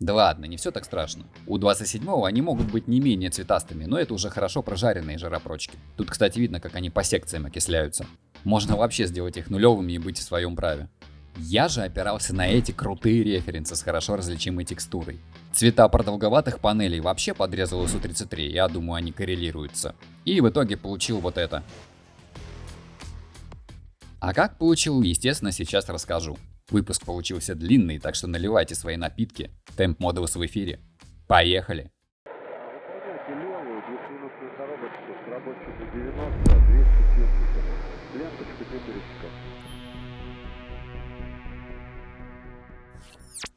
Да ладно, не все так страшно. У 27-го они могут быть не менее цветастыми, но это уже хорошо прожаренные жиропрочки. Тут, кстати, видно, как они по секциям окисляются. Можно вообще сделать их нулевыми и быть в своем праве. Я же опирался на эти крутые референсы с хорошо различимой текстурой. Цвета продолговатых панелей вообще подрезал СУ-33, я думаю, они коррелируются. И в итоге получил вот это. А как получил, естественно, сейчас расскажу. Выпуск получился длинный, так что наливайте свои напитки. Темп Модулс в эфире. Поехали! Выполняйте левую 10-минутную коробочку с рабочими 90-270. Ленточка дюбелечка.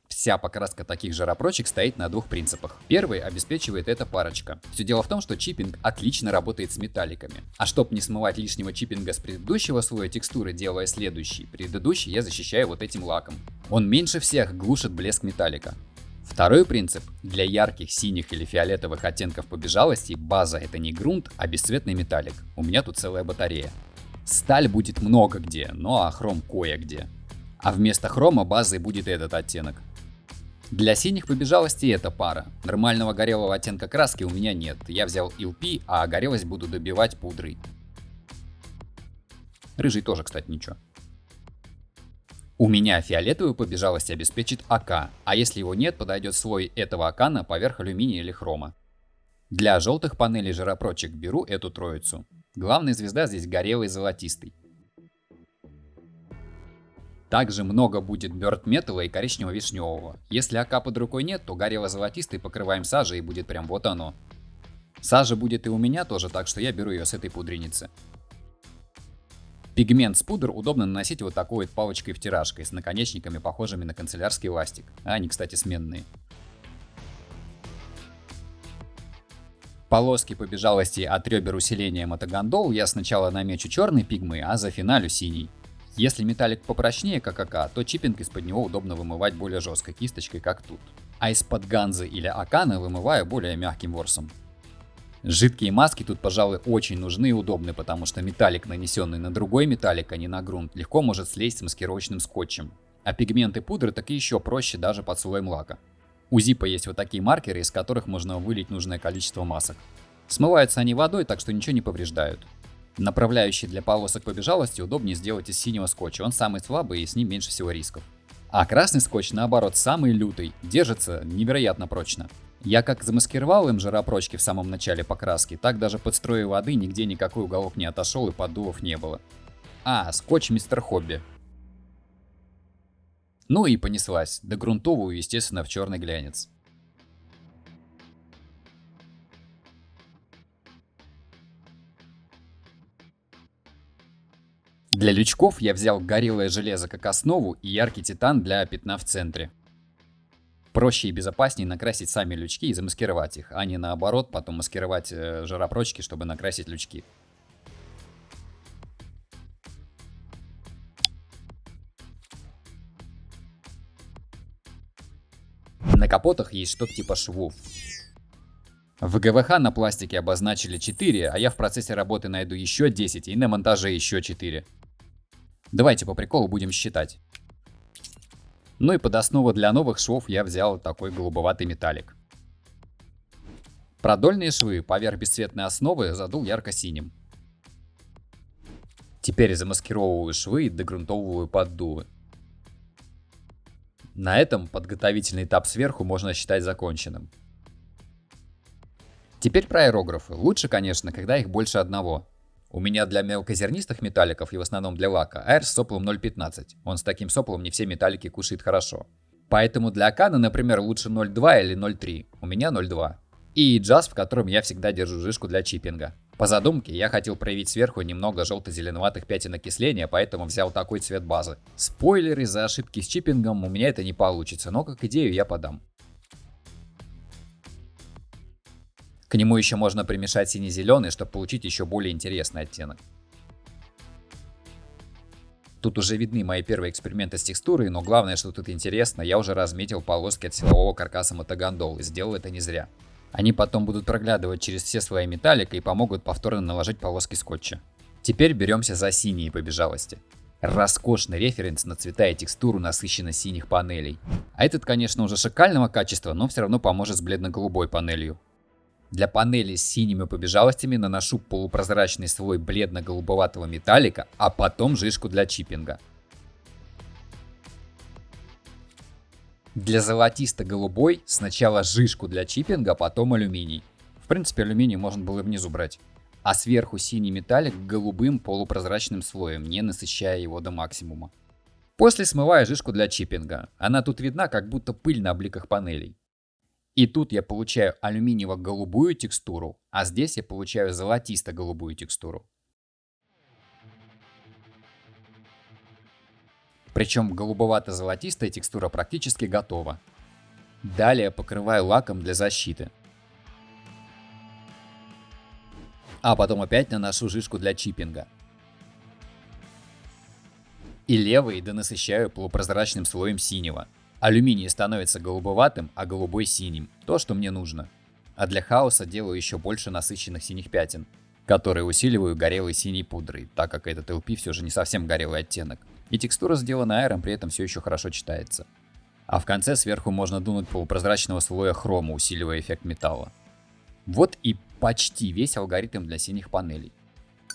Вся покраска таких жиропрочек стоит на двух принципах. Первый обеспечивает эта парочка. Все дело в том, что чиппинг отлично работает с металликами. А чтобы не смывать лишнего чиппинга с предыдущего слоя текстуры, делая следующий, предыдущий я защищаю вот этим лаком. Он меньше всех глушит блеск металлика. Второй принцип. Для ярких синих или фиолетовых оттенков побежалости база это не грунт, а бесцветный металлик. У меня тут целая батарея. Сталь будет много где, ну а хром кое-где. А вместо хрома базой будет этот оттенок. Для синих побежалости эта пара. Нормального горелого оттенка краски у меня нет. Я взял LP, а горелость буду добивать пудрой. Рыжий тоже, кстати, ничего. У меня фиолетовую побежалость обеспечит АК, а если его нет, подойдет слой этого акана поверх алюминия или хрома. Для желтых панелей жиропрочек беру эту троицу. Главная звезда здесь горелый золотистый. Также много будет бёрд-металла и коричнево-вишневого. Если АК под рукой нет, то горело-золотистый покрываем сажей и будет прям вот оно. Сажа будет и у меня тоже, так что я беру ее с этой пудреницы. Пигмент с пудр удобно наносить вот такой вот палочкой-втиражкой с наконечниками, похожими на канцелярский ластик. Они, кстати, сменные. Полоски побежалости от ребер усиления мотогондол я сначала намечу черной пигмой, а зафиналю синий. Если металлик попрочнее, как АК, то чиппинг из-под него удобно вымывать более жесткой кисточкой, как тут. А из-под ганзы или акана вымываю более мягким ворсом. Жидкие маски тут, пожалуй, очень нужны и удобны, потому что металлик, нанесенный на другой металлик, а не на грунт, легко может слезть с маскировочным скотчем. А пигменты пудры так и еще проще даже под слоем лака. У Зипа есть вот такие маркеры, из которых можно вылить нужное количество масок. Смываются они водой, так что ничего не повреждают. Направляющий для полосок побежалости удобнее сделать из синего скотча, он самый слабый и с ним меньше всего рисков. А красный скотч, наоборот, самый лютый, держится невероятно прочно. Я как замаскировал им жиропрочки в самом начале покраски, так даже под струей воды нигде никакой уголок не отошел и поддувов не было. А, скотч Мистер Хобби. Ну и понеслась, догрунтовую, естественно, в черный глянец. Для лючков я взял горелое железо как основу и яркий титан для пятна в центре. Проще и безопаснее накрасить сами лючки и замаскировать их, а не наоборот потом маскировать жиропрочки, чтобы накрасить лючки. На капотах есть что-то типа швов. В ГВХ на пластике обозначили 4, а я в процессе работы найду еще 10 и на монтаже еще 4. Давайте по приколу будем считать. Ну и под основу для новых швов я взял такой голубоватый металлик. Продольные швы поверх бесцветной основы задул ярко-синим. Теперь замаскировываю швы и догрунтовываю поддувы. На этом подготовительный этап сверху можно считать законченным. Теперь про аэрографы. Лучше, конечно, когда их больше одного. У меня для мелкозернистых металликов и в основном для лака аэр с соплом 0,15. Он с таким соплом не все металлики кушает хорошо. Поэтому для акана, например, лучше 0,2 или 0,3. У меня 0,2. И джаз, в котором я всегда держу жишку для чиппинга. По задумке, я хотел проявить сверху немного желто-зеленоватых пятен окисления, поэтому взял такой цвет базы. Спойлер, из-за ошибки с чиппингом у меня это не получится, но как идею я подам. К нему еще можно примешать сине-зеленый, чтобы получить еще более интересный оттенок. Тут уже видны мои первые эксперименты с текстурой, но главное, что тут интересно, я уже разметил полоски от силового каркаса мотогондол и сделал это не зря. Они потом будут проглядывать через все слои металлика и помогут повторно наложить полоски скотча. Теперь беремся за синие побежалости. Роскошный референс на цвета и текстуру насыщенно синих панелей. А этот, конечно, уже шикального качества, но все равно поможет с бледно-голубой панелью. Для панелей с синими побежалостями наношу полупрозрачный слой бледно-голубоватого металлика, а потом жижку для чиппинга. Для золотисто-голубой сначала жижку для чиппинга, а потом алюминий. В принципе, алюминий можно было и внизу брать. А сверху синий металлик голубым полупрозрачным слоем, не насыщая его до максимума. После смываю жижку для чиппинга. Она тут видна, как будто пыль на бликах панелей. И тут я получаю алюминиево-голубую текстуру, а здесь я получаю золотисто-голубую текстуру. Причем голубовато-золотистая текстура практически готова. Далее покрываю лаком для защиты. А потом опять наношу жижку для чиппинга. И левый донасыщаю полупрозрачным слоем синего. Алюминий становится голубоватым, а голубой синим. То, что мне нужно. А для хаоса делаю еще больше насыщенных синих пятен, которые усиливаю горелой синей пудрой, так как этот LP все же не совсем горелый оттенок. И текстура сделана аэром, при этом все еще хорошо читается. А в конце сверху можно дунуть полупрозрачного слоя хрома, усиливая эффект металла. Вот и почти весь алгоритм для синих панелей.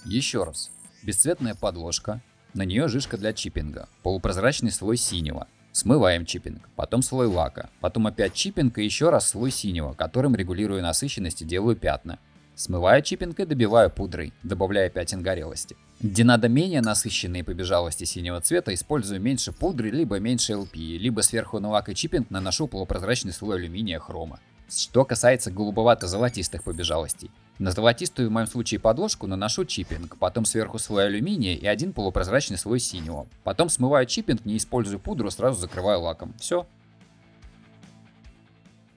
Еще раз. Бесцветная подложка, на нее жижка для чиппинга, полупрозрачный слой синего. Смываем чиппинг, потом слой лака, потом опять чиппинг и еще раз слой синего, которым регулирую насыщенность и делаю пятна. Смываю чиппинг и добиваю пудрой, добавляя пятен горелости. Где надо менее насыщенные побежалости синего цвета, использую меньше пудры, либо меньше LP, либо сверху на лак и чиппинг наношу полупрозрачный слой алюминия хрома. Что касается голубовато-золотистых побежалостей. На золотистую в моем случае подложку наношу чиппинг, потом сверху слой алюминия и один полупрозрачный слой синего. Потом смываю чиппинг, не использую пудру, сразу закрываю лаком. Все.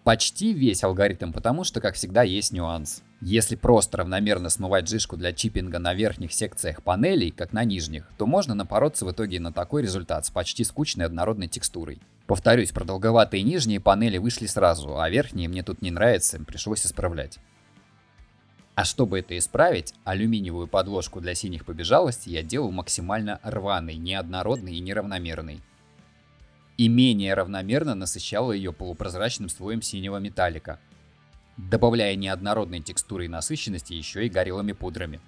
Почти весь алгоритм, потому что, как всегда, есть нюанс. Если просто равномерно смывать жижку для чиппинга на верхних секциях панелей, как на нижних, то можно напороться в итоге на такой результат с почти скучной однородной текстурой. Повторюсь, продолговатые нижние панели вышли сразу, а верхние мне тут не нравятся, пришлось исправлять. А чтобы это исправить, алюминиевую подложку для синих побежалостей я делал максимально рваной, неоднородной и неравномерной. И менее равномерно насыщала ее полупрозрачным слоем синего металлика, добавляя неоднородной текстуры и насыщенности еще и горелыми пудрами.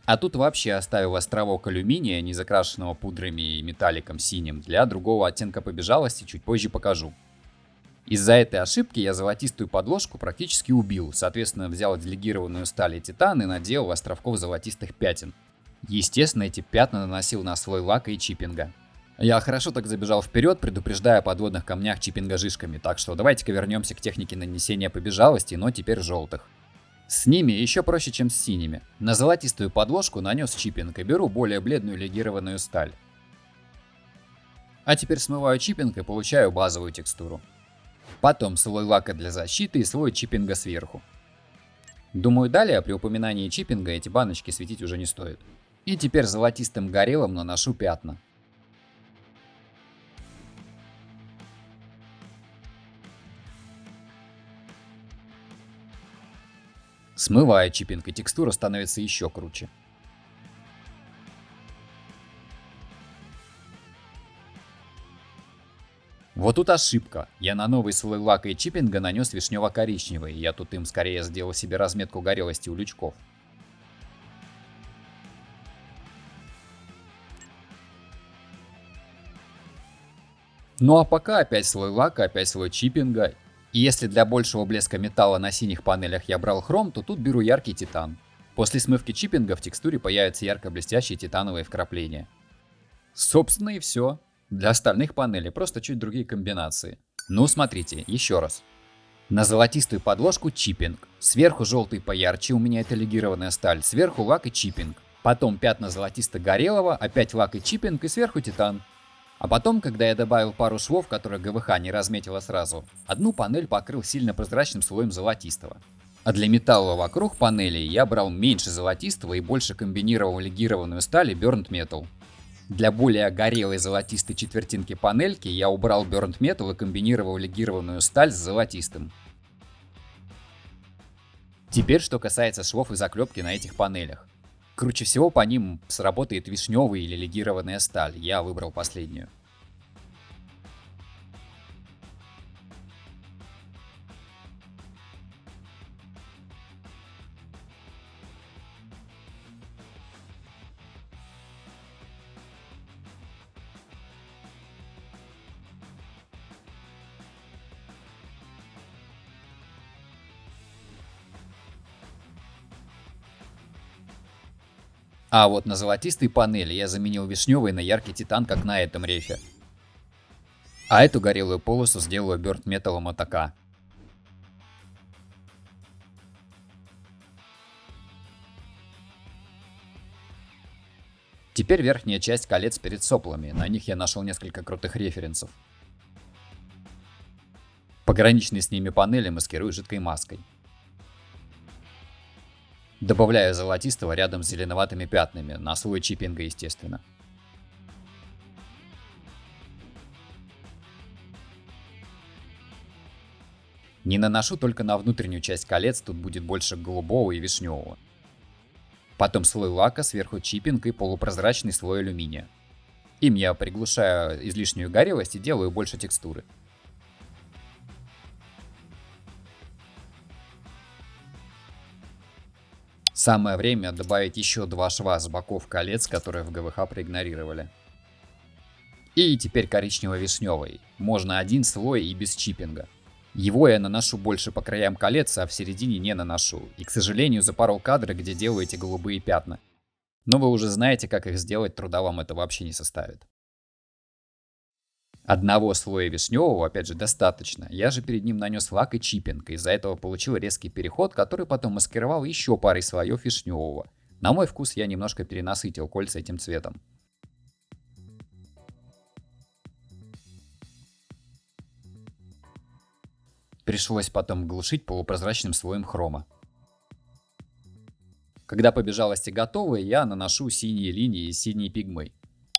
А тут вообще оставил островок алюминия, не закрашенного пудрами и металликом синим, для другого оттенка побежалости, чуть позже покажу. Из-за этой ошибки я золотистую подложку практически убил, соответственно взял делегированную сталь и титан и наделал островков золотистых пятен. Естественно, эти пятна наносил на слой лака и чиппинга. Я хорошо так забежал вперед, предупреждая о подводных камнях чиппинга жижками, так что давайте-ка вернемся к технике нанесения побежалостей, но теперь желтых. С ними еще проще, чем с синими. На золотистую подложку нанес чиппинг и беру более бледную легированную сталь. А теперь смываю чиппинг и получаю базовую текстуру. Потом слой лака для защиты и слой чиппинга сверху. Думаю, далее при упоминании чиппинга эти баночки светить уже не стоит. И теперь золотистым горелым наношу пятна. Смываю чиппинг, и текстура становится еще круче. Вот тут ошибка. Я на новый слой лака и чиппинга нанес вишнево-коричневый. Я тут им скорее сделал себе разметку горелости у лючков. Ну а пока опять слой лака, опять слой чиппинга. И если для большего блеска металла на синих панелях я брал хром, то тут беру яркий титан. После смывки чиппинга в текстуре появятся ярко-блестящие титановые вкрапления. Собственно и все. Для остальных панелей просто чуть другие комбинации. Ну смотрите, еще раз. На золотистую подложку чиппинг. Сверху желтый поярче, у меня это легированная сталь. Сверху лак и чиппинг. Потом пятна золотисто-горелого, опять лак и чиппинг и сверху титан. А потом, когда я добавил пару швов, которые ГВХ не разметила сразу, одну панель покрыл сильно прозрачным слоем золотистого. А для металла вокруг панелей я брал меньше золотистого и больше комбинировал легированную сталь и Burnt Metal. Для более горелой золотистой четвертинки панельки я убрал Burnt Metal и комбинировал легированную сталь с золотистым. Теперь, что касается швов и заклепки на этих панелях. Круче всего по ним сработает вишневая или легированная сталь, я выбрал последнюю. А вот на золотистой панели я заменил вишневый на яркий титан, как на этом рефе. А эту горелую полосу сделаю бёрнт металлом от АК. Теперь верхняя часть колец перед соплами, на них я нашел несколько крутых референсов. Пограничные с ними панели маскирую жидкой маской. Добавляю золотистого рядом с зеленоватыми пятнами, на слой чиппинга, естественно. Не наношу только на внутреннюю часть колец, тут будет больше голубого и вишневого. Потом слой лака, сверху чиппинг и полупрозрачный слой алюминия. Им я приглушаю излишнюю горелость и делаю больше текстуры. Самое время добавить еще 2 шва с боков колец, которые в ГВХ проигнорировали. И теперь коричнево-вишневый. Можно один слой и без чиппинга. Его я наношу больше по краям колец, а в середине не наношу. И, к сожалению, запорол кадры, где делаю эти голубые пятна. Но вы уже знаете, как их сделать, труда вам это вообще не составит. Одного слоя вишневого, опять же, достаточно. Я же перед ним нанес лак и чиппинг, из-за этого получил резкий переход, который потом маскировал еще парой слоев вишневого. На мой вкус я немножко перенасытил кольца этим цветом. Пришлось потом глушить полупрозрачным слоем хрома. Когда побежалости готовы, я наношу синие линии и синие пигмы.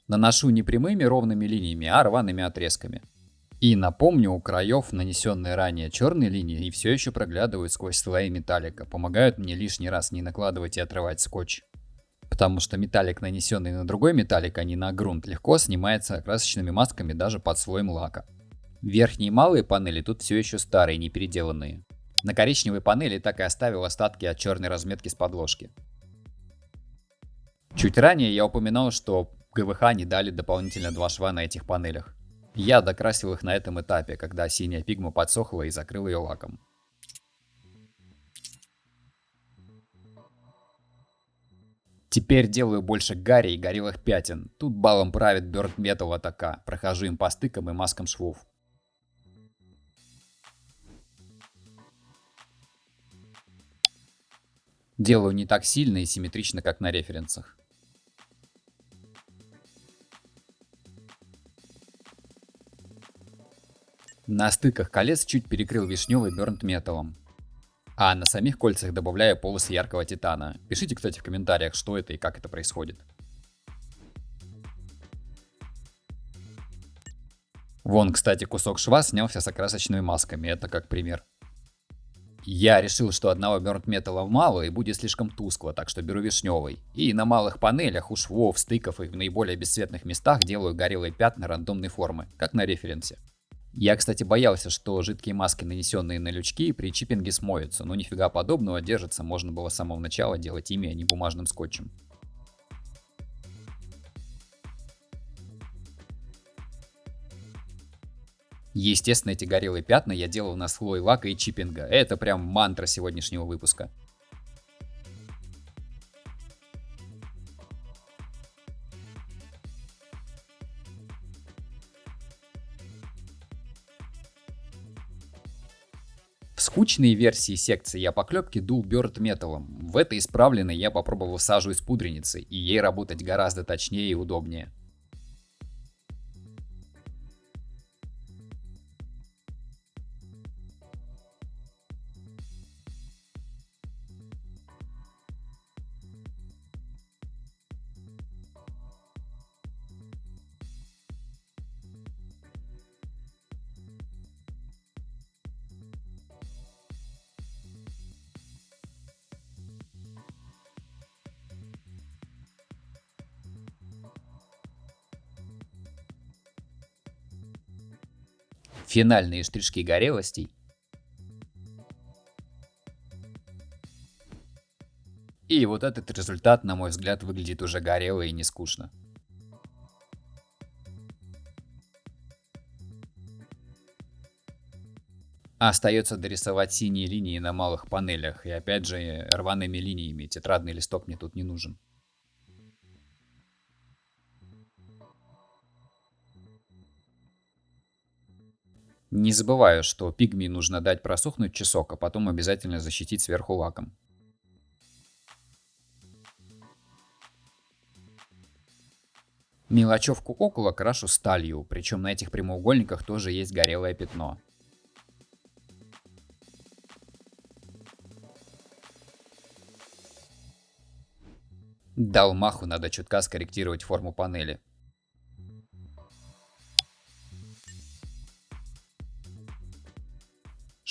Наношу не прямыми ровными линиями, а рваными отрезками. И напомню, у краев нанесенные ранее черные линии и все еще проглядывают сквозь слои металлика, помогают мне лишний раз не накладывать и отрывать скотч. Потому что металлик, нанесенный на другой металлик, а не на грунт, легко снимается красочными масками даже под слоем лака. Верхние и малые панели тут все еще старые, не переделанные. На коричневой панели так и оставил остатки от черной разметки с подложки. Чуть ранее я упоминал, что ГВХ не дали дополнительно 2 шва на этих панелях. Я докрасил их на этом этапе, когда синяя пигма подсохла и закрыл ее лаком. Теперь делаю больше гари и горелых пятен. Тут балом правит Burnt Metal от АК. Прохожу им по стыкам и маскам швов. Делаю не так сильно и симметрично, как на референсах. На стыках колец чуть перекрыл вишневый Burnt Metal'ом. А на самих кольцах добавляю полосы яркого титана. Пишите, кстати, в комментариях, что это и как это происходит. Вон, кстати, кусок шва снялся с окрасочными масками, это как пример. Я решил, что одного Burnt Metal'а мало и будет слишком тускло, так что беру вишневый. И на малых панелях, у швов, стыков и в наиболее бесцветных местах делаю горелые пятна рандомной формы, как на референсе. Я, кстати, боялся, что жидкие маски, нанесенные на лючки, при чиппинге смоются, но нифига подобного, держится, можно было с самого начала делать ими, а не бумажным скотчем. Естественно, эти горелые пятна я делал на слой лака и чиппинга, это прям мантра сегодняшнего выпуска. В скучной версии секции я поклепки дул Burnt Metal'ом. В этой исправленной я попробовал сажу из пудреницы, и ей работать гораздо точнее и удобнее. Финальные штришки горелостей. И вот этот результат, на мой взгляд, выглядит уже горело и не скучно. Остается дорисовать синие линии на малых панелях. И опять же, рваными линиями. Тетрадный листок мне тут не нужен. Не забываю, что пигме нужно дать просохнуть часок, а потом обязательно защитить сверху лаком. Мелочевку около крашу сталью, причем на этих прямоугольниках тоже есть горелое пятно. Дал маху, надо чутка скорректировать форму панели.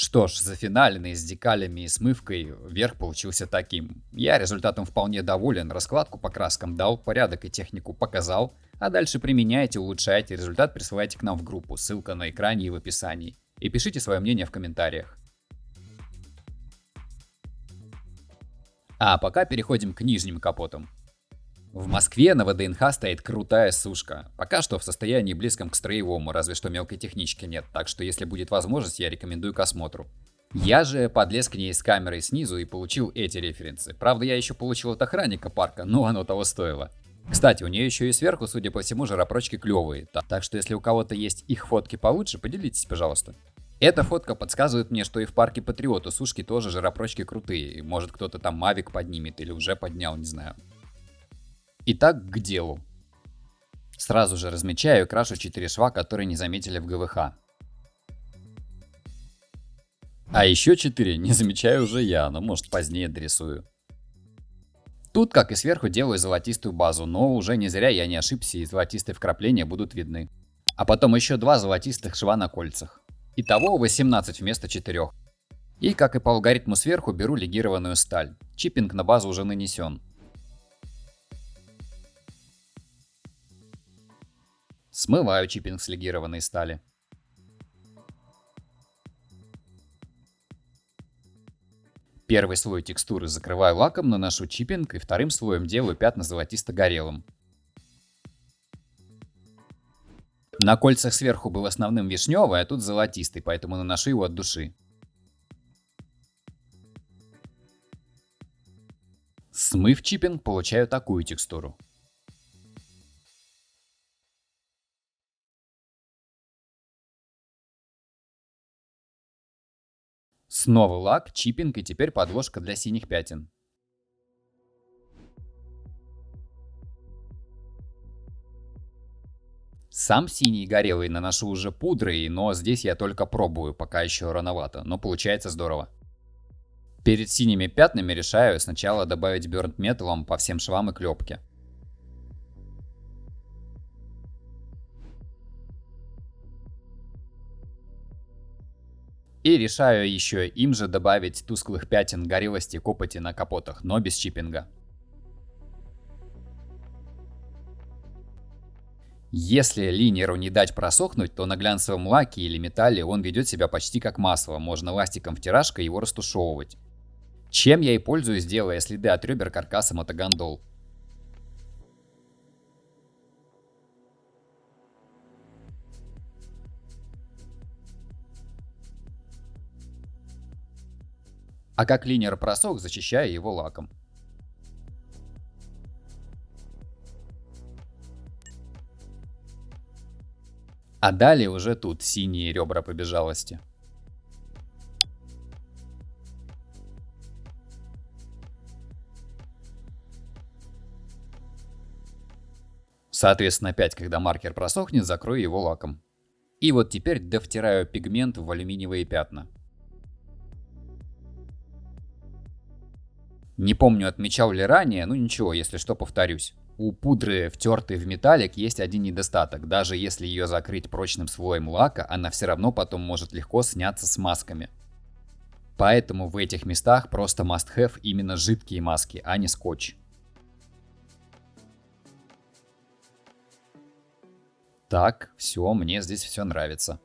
Что ж, зафиналенный с декалями и смывкой верх получился таким. Я результатом вполне доволен, раскладку по краскам дал, порядок и технику показал, а дальше применяйте, улучшайте, результат присылайте к нам в группу, ссылка на экране и в описании. И пишите свое мнение в комментариях. А пока переходим к нижним капотам. В Москве на ВДНХ стоит крутая сушка. Пока что в состоянии близком к строевому, разве что мелкой технички нет, так что если будет возможность, я рекомендую к осмотру. Я же подлез к ней с камерой снизу и получил эти референсы. Правда, я еще получил от охранника парка, но оно того стоило. Кстати, у нее еще и сверху, судя по всему, жаропрочки клевые, так что если у кого-то есть их фотки получше, поделитесь, пожалуйста. Эта фотка подсказывает мне, что и в парке Патриот у сушки тоже жаропрочки крутые, может кто-то там Mavic поднимет или уже поднял, не знаю. Итак, к делу. Сразу же размечаю и крашу 4 шва, которые не заметили в ГВХ. А еще 4 не замечаю уже я, но может позднее дорисую. Тут, как и сверху, делаю золотистую базу, но уже не зря я не ошибся, и золотистые вкрапления будут видны. А потом еще 2 золотистых шва на кольцах. Итого 18 вместо 4. И, как и по алгоритму сверху, беру легированную сталь. Чиппинг на базу уже нанесен. Смываю чиппинг с легированной стали. Первый слой текстуры закрываю лаком, наношу чиппинг и вторым слоем делаю пятна золотисто-горелым. На кольцах сверху был основным вишневый, а тут золотистый, поэтому наношу его от души. Смыв чиппинг, получаю такую текстуру. Снова лак, чиппинг и теперь подложка для синих пятен. Сам синий горелый наношу уже пудрой, но здесь я только пробую, пока еще рановато, но получается здорово. Перед синими пятнами решаю сначала добавить burnt металлом по всем швам и клепке. И решаю еще им же добавить тусклых пятен горелости копоти на капотах, но без чиппинга. Если линеру не дать просохнуть, то на глянцевом лаке или металле он ведет себя почти как масло, можно ластиком втиражкой его растушевывать. Чем я и пользуюсь, делая следы от ребер каркаса мотогондол. А как линер просох, зачищаю его лаком. А далее уже тут синие ребра побежалости. Соответственно, опять, когда маркер просохнет, закрою его лаком. И вот теперь довтираю пигмент в алюминиевые пятна. Не помню, отмечал ли ранее, но ничего, если что, повторюсь. У пудры, втертой в металлик, есть один недостаток. Даже если ее закрыть прочным слоем лака, она все равно потом может легко сняться с масками. Поэтому в этих местах просто must have именно жидкие маски, а не скотч. Так, все, мне здесь все нравится.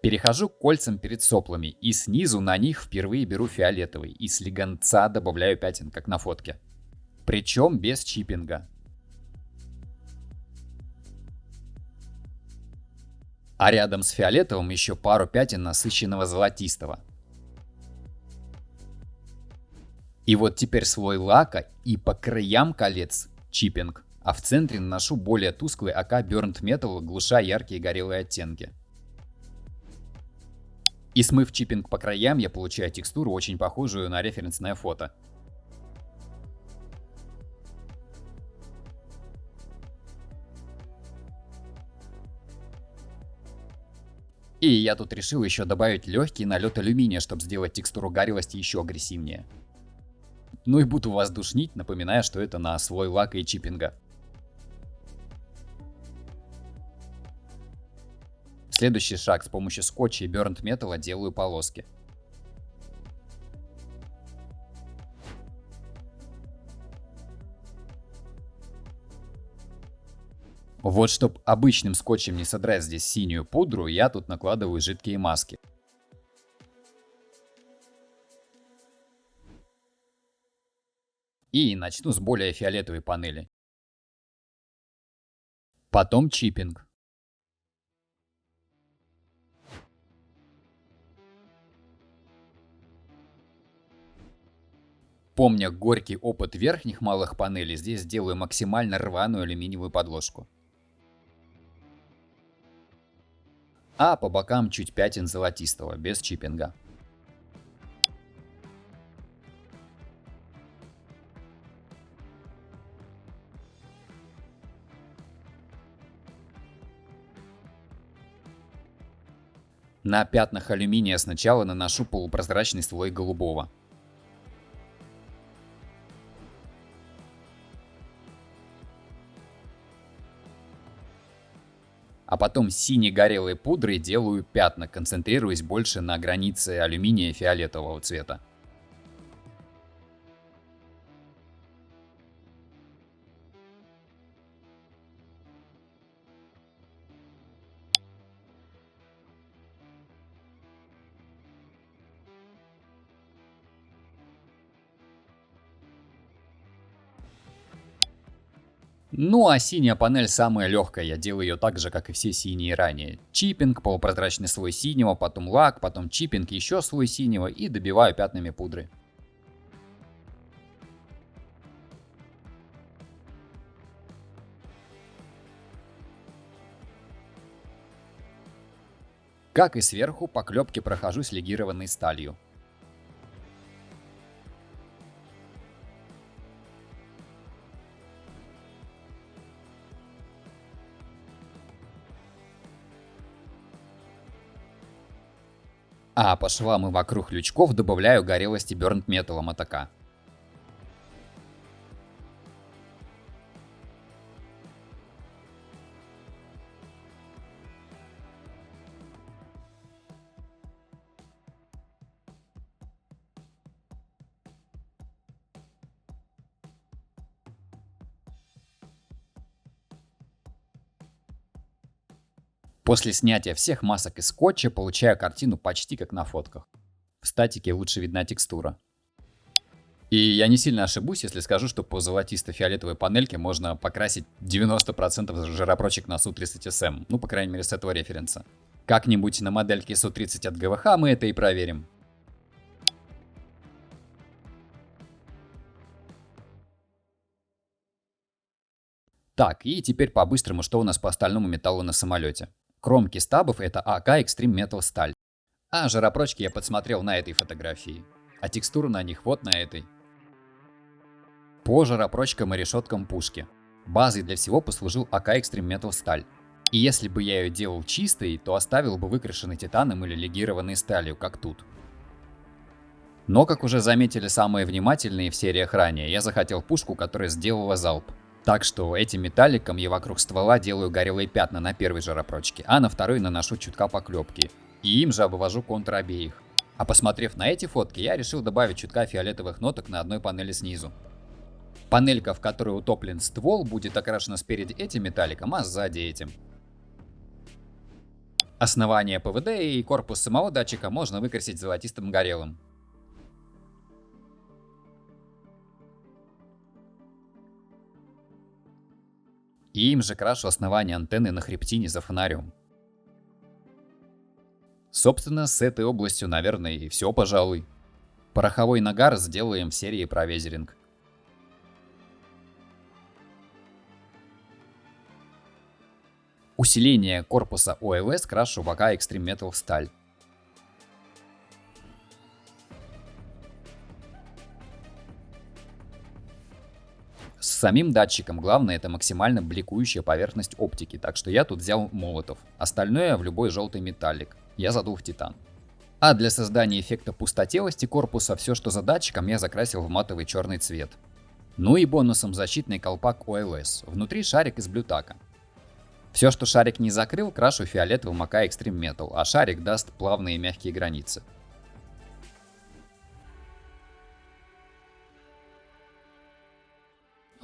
Перехожу к кольцам перед соплами и снизу на них впервые беру фиолетовый и слегонца добавляю пятен, как на фотке. Причем без чиппинга. А рядом с фиолетовым еще пару пятен насыщенного золотистого. И вот теперь слой лака и по краям колец чиппинг, а в центре наношу более тусклый AK Burnt Metal, глуша яркие горелые оттенки. И смыв чиппинг по краям, я получаю текстуру, очень похожую на референсное фото. И я тут решил еще добавить легкий налет алюминия, чтобы сделать текстуру гарелости еще агрессивнее. Ну и буду вас душнить, напоминая, что это на слой лака и чиппинга. Следующий шаг: с помощью скотча и Burnt Metal делаю полоски. Вот чтобы обычным скотчем не содрать здесь синюю пудру, я тут накладываю жидкие маски. И начну с более фиолетовой панели. Потом чиппинг. Помня горький опыт верхних малых панелей, здесь делаю максимально рваную алюминиевую подложку. А по бокам чуть пятен золотистого, без чиппинга. На пятнах алюминия сначала наношу полупрозрачный слой голубого. А потом синей горелой пудрой делаю пятна, концентрируясь больше на границе алюминия фиолетового цвета. Ну а синяя панель самая легкая, я делаю ее так же, как и все синие ранее. Чиппинг, полупрозрачный слой синего, потом лак, потом чиппинг, еще слой синего и добиваю пятнами пудры. Как и сверху, по клепке прохожусь легированной сталью. А по швам и вокруг лючков добавляю горелости Burnt Metal АТК. После снятия всех масок из скотча получаю картину почти как на фотках. В статике лучше видна текстура. И я не сильно ошибусь, если скажу, что по золотисто-фиолетовой панельке можно покрасить 90% жиропрочек на Су-30СМ. Ну, по крайней мере, с этого референса. Как-нибудь на модельке Су-30 от ГВХ мы это и проверим. Так, и теперь по-быстрому, что у нас по остальному металлу на самолете. Кромки стабов — это AK Extreme Metal сталь. А жиропрочки я подсмотрел на этой фотографии. А текстура на них вот на этой. По жиропрочкам и решеткам пушки. Базой для всего послужил AK Extreme Metal сталь. И если бы я ее делал чистой, то оставил бы выкрашенный титаном или легированной сталью, как тут. Но, как уже заметили самые внимательные в сериях ранее, я захотел пушку, которая сделала залп. Так что этим металликом я вокруг ствола делаю горелые пятна на первой жиропрочке, а на второй наношу чутка поклепки. И им же обвожу контур обеих. А посмотрев на эти фотки, я решил добавить чутка фиолетовых ноток на одной панели снизу. Панелька, в которой утоплен ствол, будет окрашена спереди этим металликом, а сзади этим. Основание ПВД и корпус самого датчика можно выкрасить золотистым горелым. И им же крашу основание антенны на хребтине за фонариум. Собственно, с этой областью, наверное, и все, пожалуй. Пороховой нагар сделаем в серии про везеринг. Усиление корпуса ОЛС крашу в АК Extreme Metal в сталь. С самим датчиком главное это максимально бликующая поверхность оптики, так что я тут взял молотов. Остальное в любой желтый металлик. Я задул в титан. А для создания эффекта пустотелости корпуса все, что за датчиком, я закрасил в матовый черный цвет. Ну и бонусом защитный колпак ОЛС. Внутри шарик из блютака. Все, что шарик не закрыл, крашу фиолетовым АК Extreme Metal, а шарик даст плавные мягкие границы.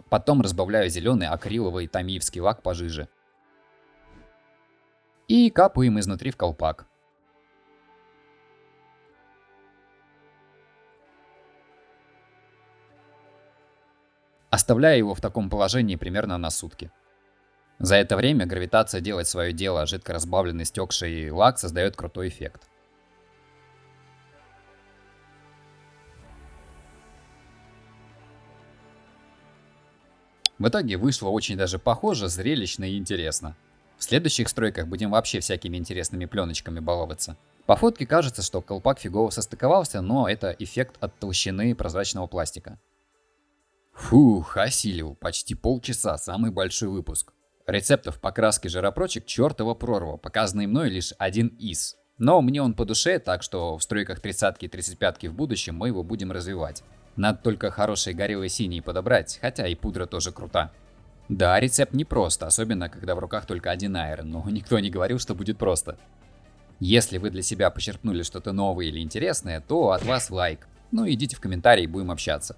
Потом разбавляю зеленый акриловый томиевский лак пожиже. И капаем изнутри в колпак. Оставляю его в таком положении примерно на сутки. За это время гравитация делает свое дело, а жидко разбавленный стекший лак создает крутой эффект. В итоге вышло очень даже похоже, зрелищно и интересно. В следующих стройках будем вообще всякими интересными пленочками баловаться. По фотке кажется, что колпак фигово состыковался, но это эффект от толщины прозрачного пластика. Фух, осилил, почти полчаса, самый большой выпуск. Рецептов покраски жиропрочек чертова прорва, показанный мной лишь один из. Но мне он по душе, так что в стройках 30-ки и 35-ки в будущем мы его будем развивать. Надо только хорошие горелые синие подобрать, хотя и пудра тоже крута. Да, рецепт непросто, особенно когда в руках только один айрон, но никто не говорил, что будет просто. Если вы для себя почерпнули что-то новое или интересное, то от вас лайк. Ну идите в комментарии, будем общаться.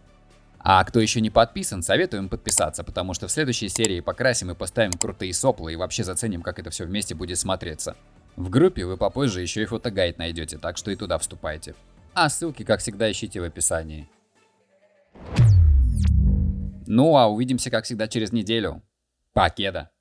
А кто еще не подписан, советуем подписаться, потому что в следующей серии покрасим и поставим крутые сопла и вообще заценим, как это все вместе будет смотреться. В группе вы попозже еще и фотогайд найдете, так что и туда вступайте. А ссылки, как всегда, ищите в описании. Ну а увидимся, как всегда, через неделю. Покеда!